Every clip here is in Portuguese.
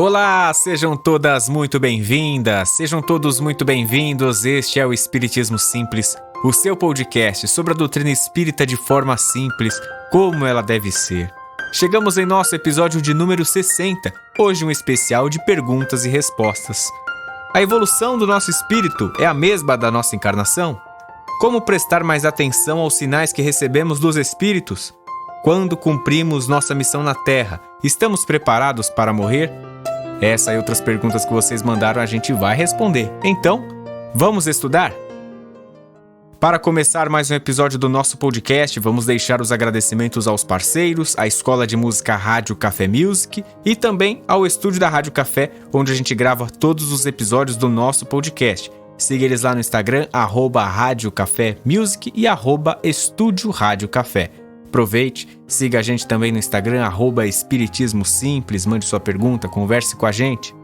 Olá, sejam todas muito bem-vindas, sejam todos muito bem-vindos. Este é o Espiritismo Simples, o seu podcast sobre a doutrina espírita de forma simples, como ela deve ser. Chegamos em nosso episódio de número 60, hoje um especial de perguntas e respostas. A evolução do nosso espírito é a mesma da nossa encarnação? Como prestar mais atenção aos sinais que recebemos dos espíritos? Quando cumprimos nossa missão na Terra, estamos preparados para morrer? Essa e outras perguntas que vocês mandaram a gente vai responder. Então, vamos estudar? Para começar mais um episódio do nosso podcast, vamos deixar os agradecimentos aos parceiros, à Escola de Música Rádio Café Music e também ao estúdio da Rádio Café, onde a gente grava todos os episódios do nosso podcast. Siga eles lá no Instagram, @Rádio Café Music e @Estúdio Rádio Café. Aproveite, siga a gente também no Instagram, @Espiritismo Simples, mande sua pergunta, converse com a gente.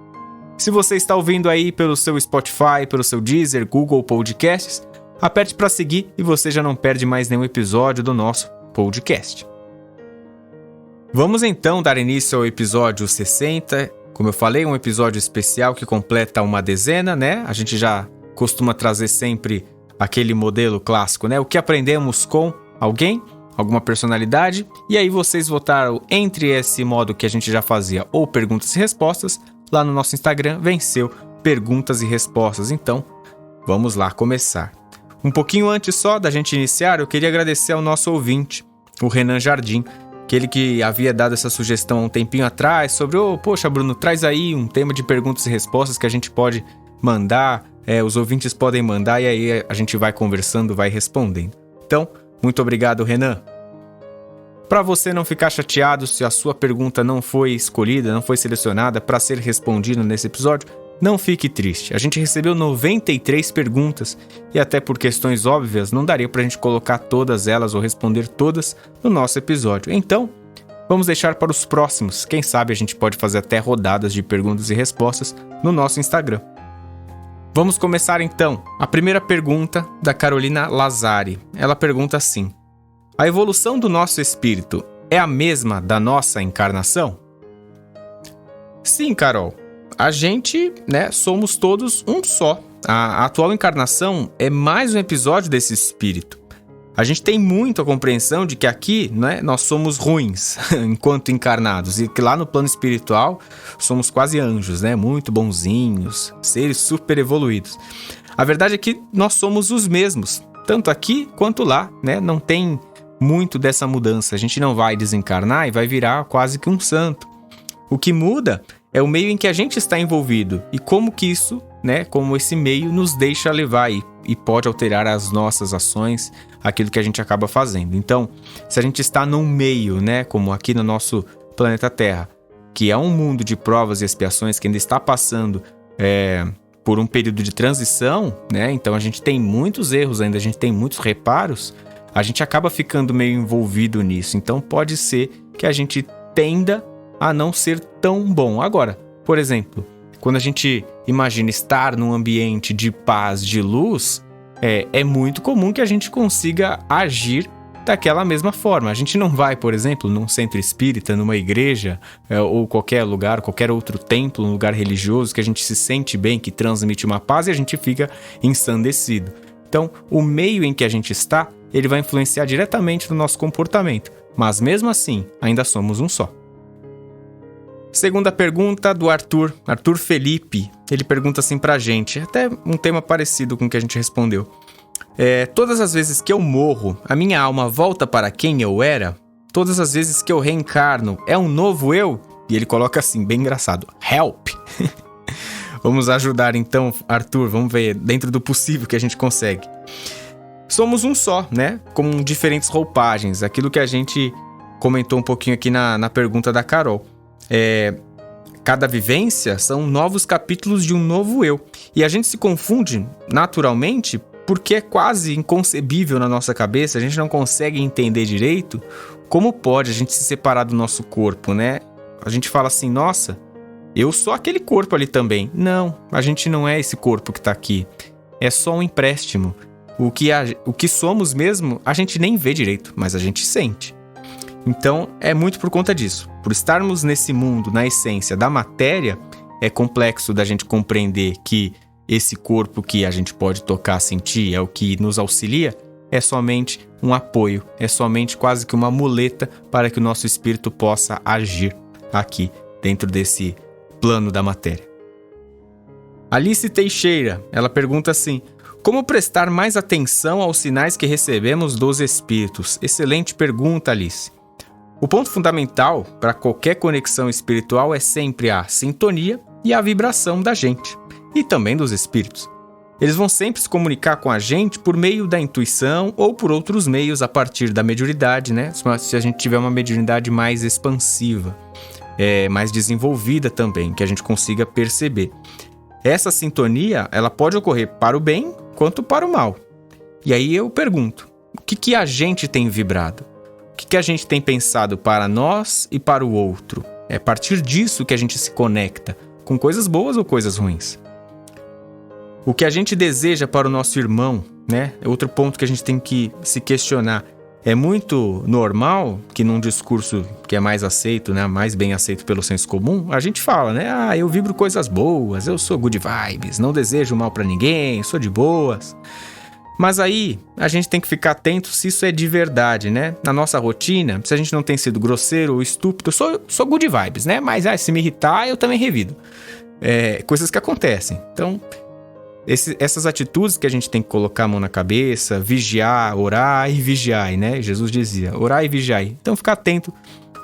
Se você está ouvindo aí pelo seu Spotify, pelo seu Deezer, Google Podcasts, aperte para seguir e você já não perde mais nenhum episódio do nosso podcast. Vamos então dar início ao episódio 60, como eu falei, um episódio especial que completa uma dezena, né? A gente já costuma trazer sempre aquele modelo clássico, né? O que aprendemos com alguém, alguma personalidade, e aí vocês votaram entre esse modo que a gente já fazia, ou perguntas e respostas, lá no nosso Instagram, venceu perguntas e respostas. Então, vamos lá começar. Um pouquinho antes só da gente iniciar, eu queria agradecer ao nosso ouvinte, o Renan Jardim, aquele que havia dado essa sugestão há um tempinho atrás, sobre, poxa Bruno, traz aí um tema de perguntas e respostas que a gente pode mandar, os ouvintes podem mandar, e aí a gente vai conversando, vai respondendo. Então, muito obrigado, Renan. Para você não ficar chateado se a sua pergunta não foi escolhida, não foi selecionada para ser respondida nesse episódio, não fique triste. A gente recebeu 93 perguntas e até por questões óbvias não daria para a gente colocar todas elas ou responder todas no nosso episódio. Então, vamos deixar para os próximos. Quem sabe a gente pode fazer até rodadas de perguntas e respostas no nosso Instagram. Vamos começar então. A primeira pergunta da Carolina Lazari. Ela pergunta assim: a evolução do nosso espírito é a mesma da nossa encarnação? Sim, Carol. A gente, somos todos um só. A atual encarnação é mais um episódio desse espírito. A gente tem muito a compreensão de que aqui, nós somos ruins enquanto encarnados e que lá no plano espiritual somos quase anjos, muito bonzinhos, seres super evoluídos. A verdade é que nós somos os mesmos, tanto aqui quanto lá, Não tem muito dessa mudança. A gente não vai desencarnar e vai virar quase que um santo. O que muda é o meio em que a gente está envolvido e como que isso, como esse meio nos deixa levar e pode alterar as nossas ações, aquilo que a gente acaba fazendo. Então, se a gente está num meio, como aqui no nosso planeta Terra, que é um mundo de provas e expiações que ainda está passando por um período de transição, então a gente tem muitos erros ainda, a gente tem muitos reparos, a gente acaba ficando meio envolvido nisso. Então, pode ser que a gente tenda a não ser tão bom. Agora, por exemplo, quando a gente imagina estar num ambiente de paz, de luz, é muito comum que a gente consiga agir daquela mesma forma. A gente não vai, por exemplo, num centro espírita, numa igreja, ou qualquer lugar, qualquer outro templo, um lugar religioso, que a gente se sente bem, que transmite uma paz e a gente fica ensandecido. Então, o meio em que a gente está, ele vai influenciar diretamente no nosso comportamento. Mas mesmo assim, ainda somos um só. Segunda pergunta do Arthur Felipe. Ele pergunta assim pra gente, até um tema parecido com o que a gente respondeu. Todas as vezes que eu morro, a minha alma volta para quem eu era? Todas as vezes que eu reencarno, é um novo eu? E ele coloca assim, bem engraçado, help! Vamos ajudar então, Arthur, vamos ver dentro do possível que a gente consegue. Somos um só, com diferentes roupagens, aquilo que a gente comentou um pouquinho aqui na pergunta da Carol. Cada vivência são novos capítulos de um novo eu. E a gente se confunde naturalmente porque é quase inconcebível na nossa cabeça, a gente não consegue entender direito como pode a gente se separar do nosso corpo, A gente fala assim, nossa, eu sou aquele corpo ali também. Não, a gente não é esse corpo que tá aqui. É só um empréstimo. O que somos mesmo, a gente nem vê direito, mas a gente sente. Então, é muito por conta disso. por estarmos nesse mundo, na essência da matéria, é complexo da gente compreender que esse corpo que a gente pode tocar, sentir, é o que nos auxilia, é somente um apoio, é somente quase que uma muleta para que o nosso espírito possa agir aqui, dentro desse plano da matéria. Alice Teixeira, ela pergunta assim: como prestar mais atenção aos sinais que recebemos dos espíritos? Excelente pergunta, Alice. O ponto fundamental para qualquer conexão espiritual é sempre a sintonia e a vibração da gente, e também dos espíritos. Eles vão sempre se comunicar com a gente por meio da intuição ou por outros meios a partir da mediunidade, né? Se a gente tiver uma mediunidade mais expansiva, mais desenvolvida também, que a gente consiga perceber. Essa sintonia, ela pode ocorrer para o bem quanto para o mal. E aí eu pergunto, o que a gente tem vibrado? O que a gente tem pensado para nós e para o outro? É a partir disso que a gente se conecta, com coisas boas ou coisas ruins. O que a gente deseja para o nosso irmão, né? É outro ponto que a gente tem que se questionar. É muito normal que num discurso que é mais aceito, né? Mais bem aceito pelo senso comum, a gente fala, né? Eu vibro coisas boas, eu sou good vibes, não desejo mal para ninguém, sou de boas. Mas aí, a gente tem que ficar atento se isso é de verdade, né? Na nossa rotina, se a gente não tem sido grosseiro ou estúpido, eu sou good vibes, né? Mas se me irritar, eu também revido. Coisas que acontecem. Então, essas atitudes que a gente tem que colocar a mão na cabeça, vigiar, orar e vigiar, né? Jesus dizia, orar e vigiar. Então, ficar atento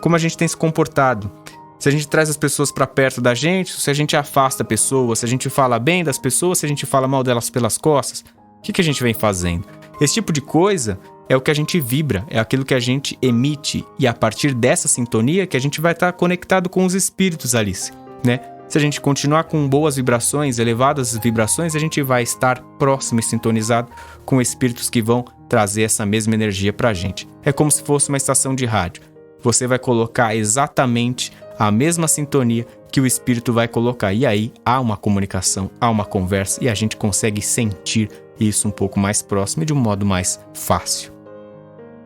como a gente tem se comportado. Se a gente traz as pessoas para perto da gente, se a gente afasta pessoas, se a gente fala bem das pessoas, se a gente fala mal delas pelas costas, o que a gente vem fazendo? Esse tipo de coisa é o que a gente vibra, é aquilo que a gente emite. E a partir dessa sintonia que a gente vai estar conectado com os espíritos, Alice, né? Se a gente continuar com boas vibrações, elevadas vibrações, a gente vai estar próximo e sintonizado com espíritos que vão trazer essa mesma energia pra gente. É como se fosse uma estação de rádio. Você vai colocar exatamente a mesma sintonia que o espírito vai colocar. E aí há uma comunicação, há uma conversa e a gente consegue sentir isso um pouco mais próximo e de um modo mais fácil.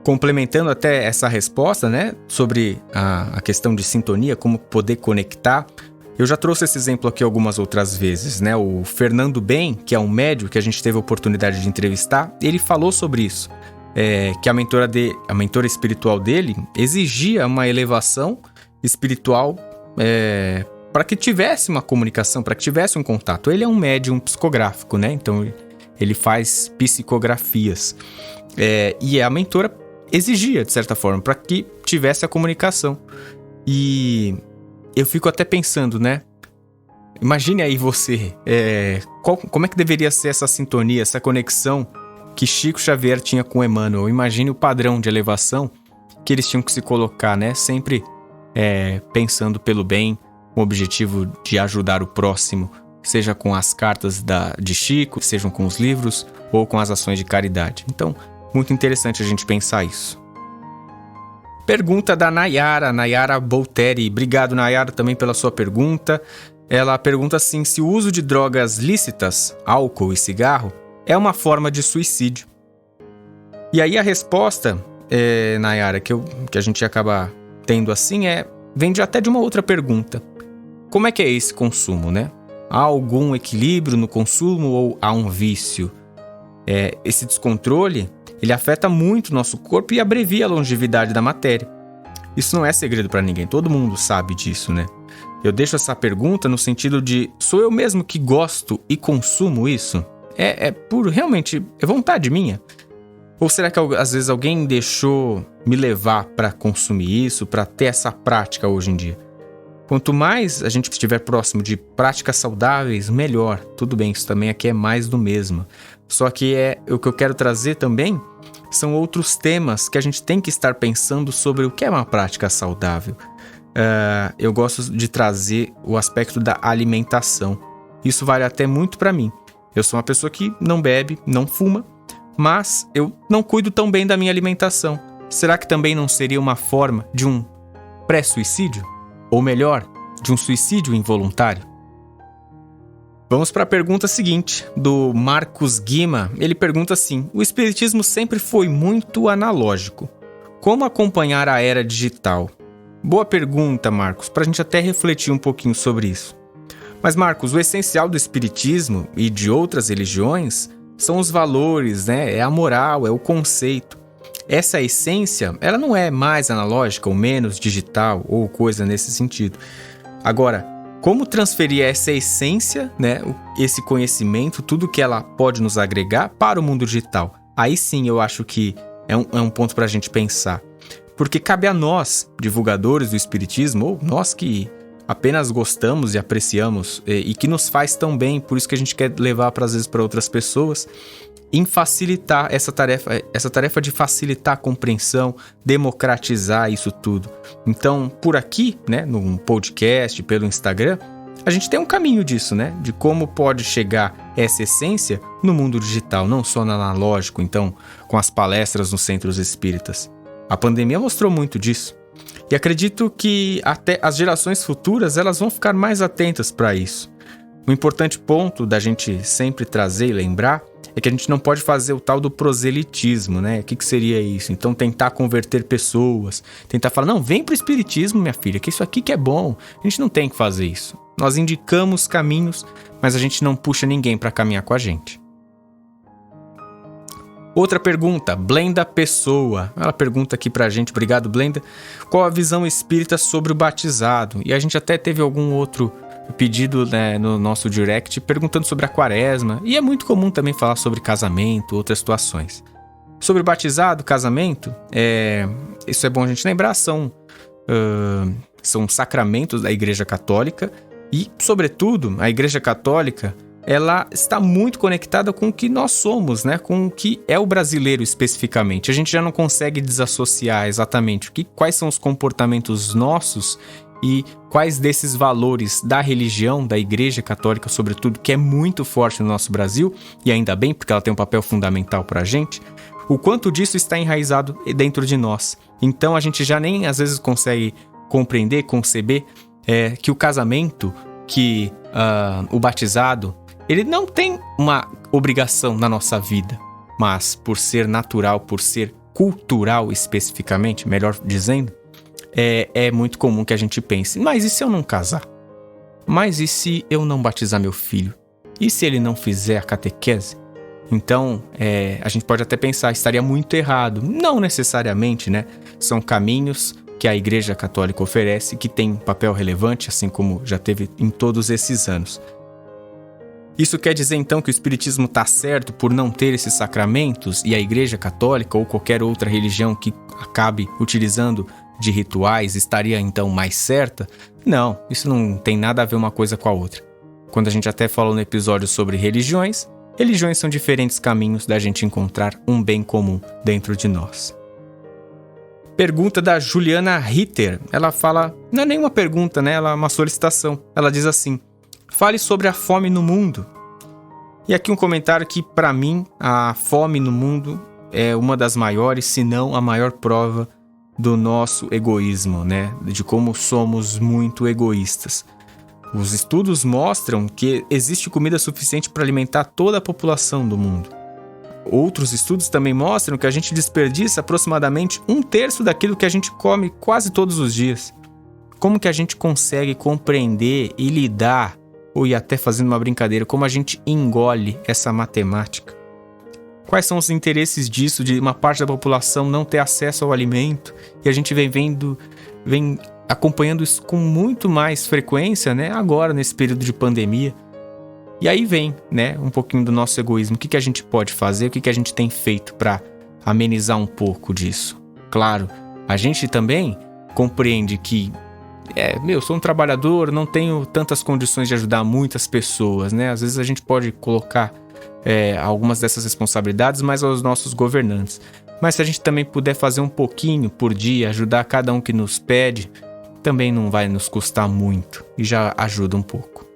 Complementando até essa resposta, né, sobre a questão de sintonia, como poder conectar, eu já trouxe esse exemplo aqui algumas outras vezes, né? O Fernando Ben, que é um médium que a gente teve a oportunidade de entrevistar, ele falou sobre isso, que a mentora espiritual dele exigia uma elevação espiritual para que tivesse uma comunicação, para que tivesse um contato. Ele é um médium psicográfico, né? Então ele faz psicografias. E a mentora exigia, de certa forma, para que tivesse a comunicação. E eu fico até pensando, né? Imagine aí você, como é que deveria ser essa sintonia, essa conexão que Chico Xavier tinha com Emmanuel? Imagine o padrão de elevação que eles tinham que se colocar, né? Sempre pensando pelo bem, com o objetivo de ajudar o próximo, seja com as cartas de Chico, sejam com os livros ou com as ações de caridade. Então, muito interessante a gente pensar isso. Pergunta da Nayara Bolteri. Obrigado, Nayara, também pela sua pergunta. Ela pergunta assim, se o uso de drogas lícitas, álcool e cigarro, é uma forma de suicídio. E aí a resposta, Nayara, que a gente acaba tendo assim, vem até de uma outra pergunta. Como é que é esse consumo, né? Há algum equilíbrio no consumo ou há um vício? Esse descontrole, ele afeta muito o nosso corpo e abrevia a longevidade da matéria. Isso não é segredo para ninguém, todo mundo sabe disso, né? Eu deixo essa pergunta no sentido de, sou eu mesmo que gosto e consumo isso? Realmente, é vontade minha? Ou será que às vezes alguém deixou me levar para consumir isso, para ter essa prática hoje em dia? Quanto mais a gente estiver próximo de práticas saudáveis, melhor. Tudo bem, isso também aqui é mais do mesmo. Só que o que eu quero trazer também são outros temas que a gente tem que estar pensando sobre o que é uma prática saudável. Eu gosto de trazer o aspecto da alimentação. Isso vale até muito para mim. Eu sou uma pessoa que não bebe, não fuma, mas eu não cuido tão bem da minha alimentação. Será que também não seria uma forma de um pré-suicídio? Ou melhor, de um suicídio involuntário? Vamos para a pergunta seguinte, do Marcos Guima. Ele pergunta assim, o espiritismo sempre foi muito analógico. Como acompanhar a era digital? Boa pergunta, Marcos, para a gente até refletir um pouquinho sobre isso. Mas, Marcos, o essencial do espiritismo e de outras religiões são os valores, né? É a moral, é o conceito. Essa essência, ela não é mais analógica ou menos digital ou coisa nesse sentido. Agora, como transferir essa essência, né, esse conhecimento, tudo que ela pode nos agregar para o mundo digital? Aí sim eu acho que é um ponto para a gente pensar. Porque cabe a nós, divulgadores do espiritismo, ou nós que apenas gostamos e apreciamos e que nos faz tão bem, por isso que a gente quer levar às vezes para outras pessoas, em facilitar essa tarefa de facilitar a compreensão, democratizar isso tudo. Então, por aqui, né, no podcast, pelo Instagram, a gente tem um caminho disso, né, de como pode chegar essa essência no mundo digital, não só no analógico, então, com as palestras nos centros espíritas. A pandemia mostrou muito disso. E acredito que até as gerações futuras elas vão ficar mais atentas para isso. Um importante ponto da gente sempre trazer e lembrar é que a gente não pode fazer o tal do proselitismo, né? O que seria isso? Então tentar converter pessoas, tentar falar, não, vem pro espiritismo, minha filha, que isso aqui que é bom. A gente não tem que fazer isso. Nós indicamos caminhos, mas a gente não puxa ninguém para caminhar com a gente. Outra pergunta, Blenda Pessoa. Ela pergunta aqui pra gente, obrigado Blenda, qual a visão espírita sobre o batizado? E a gente até teve algum outro pedido, né, no nosso direct perguntando sobre a quaresma. E é muito comum também falar sobre casamento, outras situações. Sobre o batizado, casamento, isso é bom a gente lembrar, são sacramentos da Igreja Católica e, sobretudo, a Igreja Católica ela está muito conectada com o que nós somos, né? Com o que é o brasileiro especificamente. A gente já não consegue desassociar exatamente quais são os comportamentos nossos e quais desses valores da religião, da Igreja Católica, sobretudo, que é muito forte no nosso Brasil, e ainda bem, porque ela tem um papel fundamental para a gente, o quanto disso está enraizado dentro de nós. Então a gente já nem às vezes consegue compreender, conceber que o casamento, que o batizado, ele não tem uma obrigação na nossa vida, mas por ser natural, por ser cultural especificamente, melhor dizendo, é muito comum que a gente pense, mas e se eu não casar? Mas e se eu não batizar meu filho? E se ele não fizer a catequese? Então, a gente pode até pensar, estaria muito errado. Não necessariamente, né? São caminhos que a Igreja Católica oferece, que tem um papel relevante, assim como já teve em todos esses anos. Isso quer dizer então que o espiritismo está certo por não ter esses sacramentos e a Igreja Católica ou qualquer outra religião que acabe utilizando de rituais estaria então mais certa? Não, isso não tem nada a ver uma coisa com a outra. Quando a gente até falou no episódio sobre religiões são diferentes caminhos da gente encontrar um bem comum dentro de nós. Pergunta da Juliana Ritter. Ela fala, não é nenhuma pergunta, né? Ela é uma solicitação. Ela diz assim: fale sobre a fome no mundo. E aqui um comentário que, para mim, a fome no mundo é uma das maiores, se não a maior prova do nosso egoísmo, né? De como somos muito egoístas. Os estudos mostram que existe comida suficiente para alimentar toda a população do mundo. Outros estudos também mostram que a gente desperdiça aproximadamente 1/3 daquilo que a gente come quase todos os dias. Como que a gente consegue compreender e lidar, ou ir até fazendo uma brincadeira, como a gente engole essa matemática? Quais são os interesses disso, de uma parte da população não ter acesso ao alimento? E a gente vem acompanhando isso com muito mais frequência, né? Agora, nesse período de pandemia. E aí vem, né, um pouquinho do nosso egoísmo. O que a gente pode fazer? O que a gente tem feito para amenizar um pouco disso? Claro, a gente também compreende que sou um trabalhador, não tenho tantas condições de ajudar muitas pessoas, né? Às vezes a gente pode colocar algumas dessas responsabilidades mais aos nossos governantes. Mas se a gente também puder fazer um pouquinho por dia, ajudar cada um que nos pede, também não vai nos custar muito e já ajuda um pouco.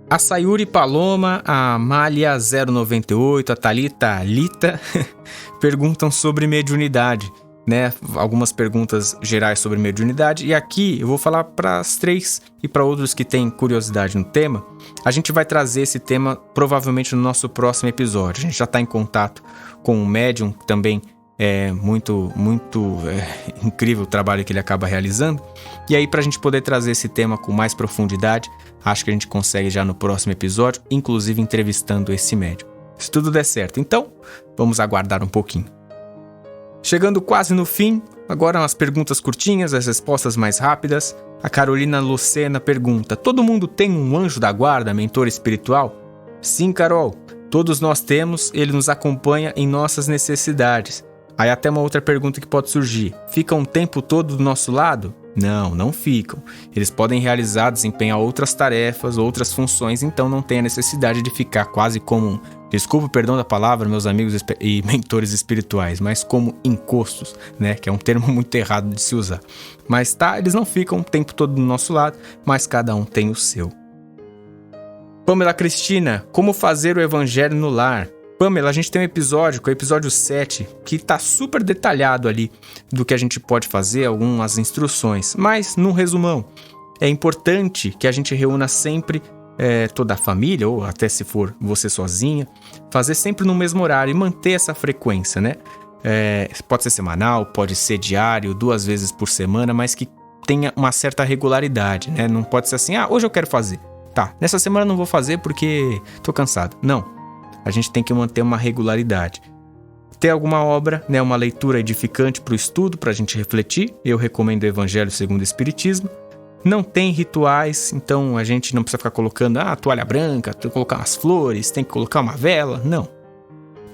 A Sayuri Paloma, a Amália 098, a Thalita Lita perguntam sobre mediunidade, né? Algumas perguntas gerais sobre mediunidade, e aqui eu vou falar para as 3 e para outros que têm curiosidade no tema. A gente vai trazer esse tema provavelmente no nosso próximo episódio. A gente já está em contato com um médium também É muito incrível o trabalho que ele acaba realizando. E aí, para a gente poder trazer esse tema com mais profundidade, acho que a gente consegue já no próximo episódio, inclusive entrevistando esse médium, se tudo der certo. Então, vamos aguardar um pouquinho. Chegando quase no fim, agora umas perguntas curtinhas, as respostas mais rápidas. A Carolina Lucena pergunta: todo mundo tem um anjo da guarda, mentor espiritual? Sim, Carol, todos nós temos, ele nos acompanha em nossas necessidades. Aí até uma outra pergunta que pode surgir: ficam o tempo todo do nosso lado? Não, não ficam. Eles podem desempenhar outras tarefas, outras funções, então não tem a necessidade de ficar quase como, desculpa o perdão da palavra, meus amigos e mentores espirituais, mas como encostos, né? Que é um termo muito errado de se usar. Mas eles não ficam o tempo todo do nosso lado, mas cada um tem o seu. Pamela Cristina, como fazer o evangelho no lar? Pamela, a gente tem um episódio, que é o episódio 7, que está super detalhado ali do que a gente pode fazer, algumas instruções. Mas, num resumão, é importante que a gente reúna sempre toda a família, ou até se for você sozinha, fazer sempre no mesmo horário e manter essa frequência, né? Pode ser semanal, pode ser diário, 2 vezes por semana, mas que tenha uma certa regularidade, né? Não pode ser assim, hoje eu quero fazer. Tá, nessa semana eu não vou fazer porque tô cansado. Não. A gente tem que manter uma regularidade. Ter alguma obra, né, uma leitura edificante para o estudo, para a gente refletir. Eu recomendo o Evangelho segundo o Espiritismo. Não tem rituais, então a gente não precisa ficar colocando toalha branca, tem que colocar umas flores, tem que colocar uma vela. Não.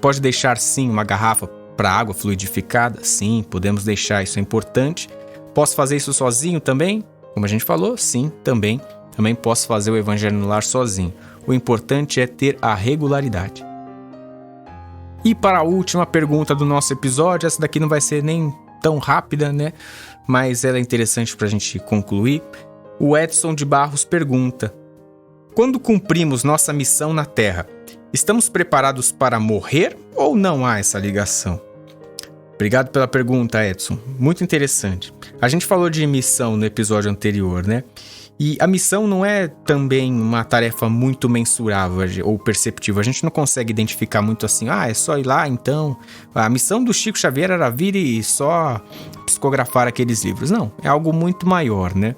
Pode deixar sim uma garrafa para água fluidificada. Sim, podemos deixar, isso é importante. Posso fazer isso sozinho também? Como a gente falou, sim, também. Também posso fazer o Evangelho no lar sozinho. O importante é ter a regularidade. E para a última pergunta do nosso episódio, essa daqui não vai ser nem tão rápida, né? Mas ela é interessante para a gente concluir. O Edson de Barros pergunta: quando cumprimos nossa missão na Terra, estamos preparados para morrer ou não há essa ligação? Obrigado pela pergunta, Edson. Muito interessante. A gente falou de missão no episódio anterior, né? E a missão não é também uma tarefa muito mensurável ou perceptível. A gente não consegue identificar muito assim, é só ir lá então. A missão do Chico Xavier era vir e só psicografar aqueles livros. Não, é algo muito maior, né?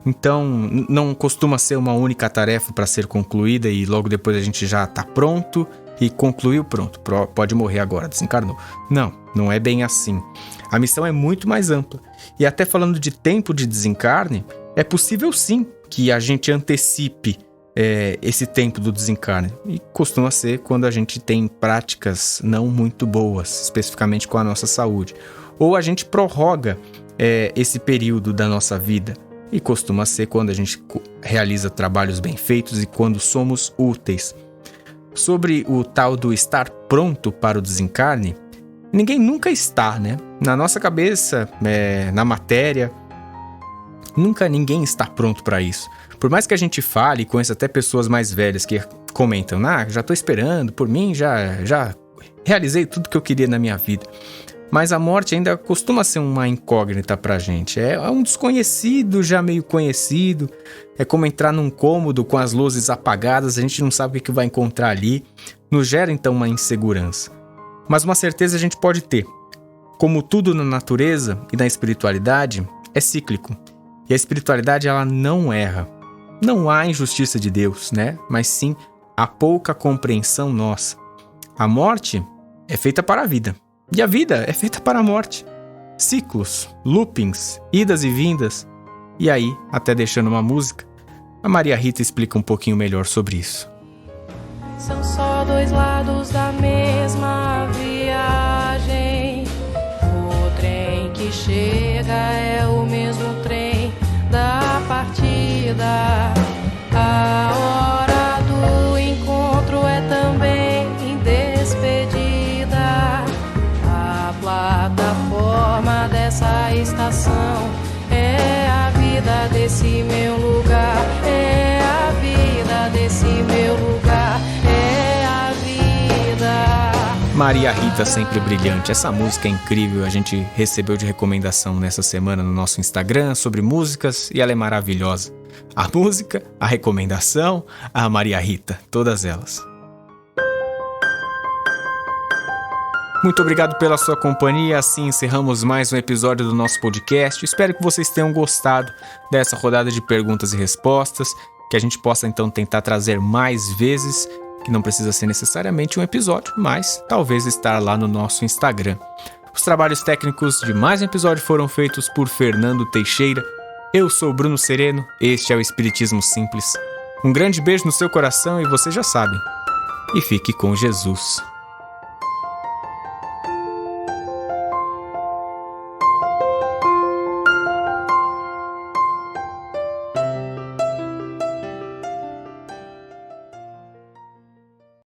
Então, não costuma ser uma única tarefa para ser concluída e logo depois a gente já está pronto e concluiu, pronto, pode morrer agora, desencarnou. Não, não é bem assim. A missão é muito mais ampla. E até falando de tempo de desencarne, é possível sim que a gente antecipe esse tempo do desencarne. E costuma ser quando a gente tem práticas não muito boas, especificamente com a nossa saúde. Ou a gente prorroga esse período da nossa vida. E costuma ser quando a gente realiza trabalhos bem feitos e quando somos úteis. Sobre o tal do estar pronto para o desencarne, ninguém nunca está, né? Na nossa cabeça, na matéria, nunca ninguém está pronto para isso. Por mais que a gente fale, conheça até pessoas mais velhas que comentam, já estou esperando, por mim já realizei tudo que eu queria na minha vida. Mas a morte ainda costuma ser uma incógnita pra gente. É um desconhecido já meio conhecido. É como entrar num cômodo com as luzes apagadas, a gente não sabe o que vai encontrar ali. Nos gera então uma insegurança. Mas uma certeza a gente pode ter. Como tudo na natureza e na espiritualidade, é cíclico. E a espiritualidade ela não erra. Não há injustiça de Deus, né? Mas sim a pouca compreensão nossa. A morte é feita para a vida. E a vida é feita para a morte. Ciclos, loopings, idas e vindas. E aí, até deixando uma música, a Maria Rita explica um pouquinho melhor sobre isso. São só dois lados da mesma viagem. O trem que chega é o mesmo trem da partida. A hora do encontro é também despedida. A plataforma dessa estação é a vida desse meu lugar. É a vida desse meu lugar. É a vida. Maria Rita sempre brilhante. Essa música é incrível. A gente recebeu de recomendação nessa semana no nosso Instagram sobre músicas e ela é maravilhosa. A música, a recomendação, a Maria Rita, todas elas. Muito obrigado pela sua companhia. Assim encerramos mais um episódio do nosso podcast. Espero que vocês tenham gostado dessa rodada de perguntas e respostas, que a gente possa então tentar trazer mais vezes, que não precisa ser necessariamente um episódio, mas talvez estar lá no nosso Instagram. Os trabalhos técnicos de mais um episódio foram feitos por Fernando Teixeira. Eu sou Bruno Sereno, este é o Espiritismo Simples. Um grande beijo no seu coração e você já sabe. E fique com Jesus.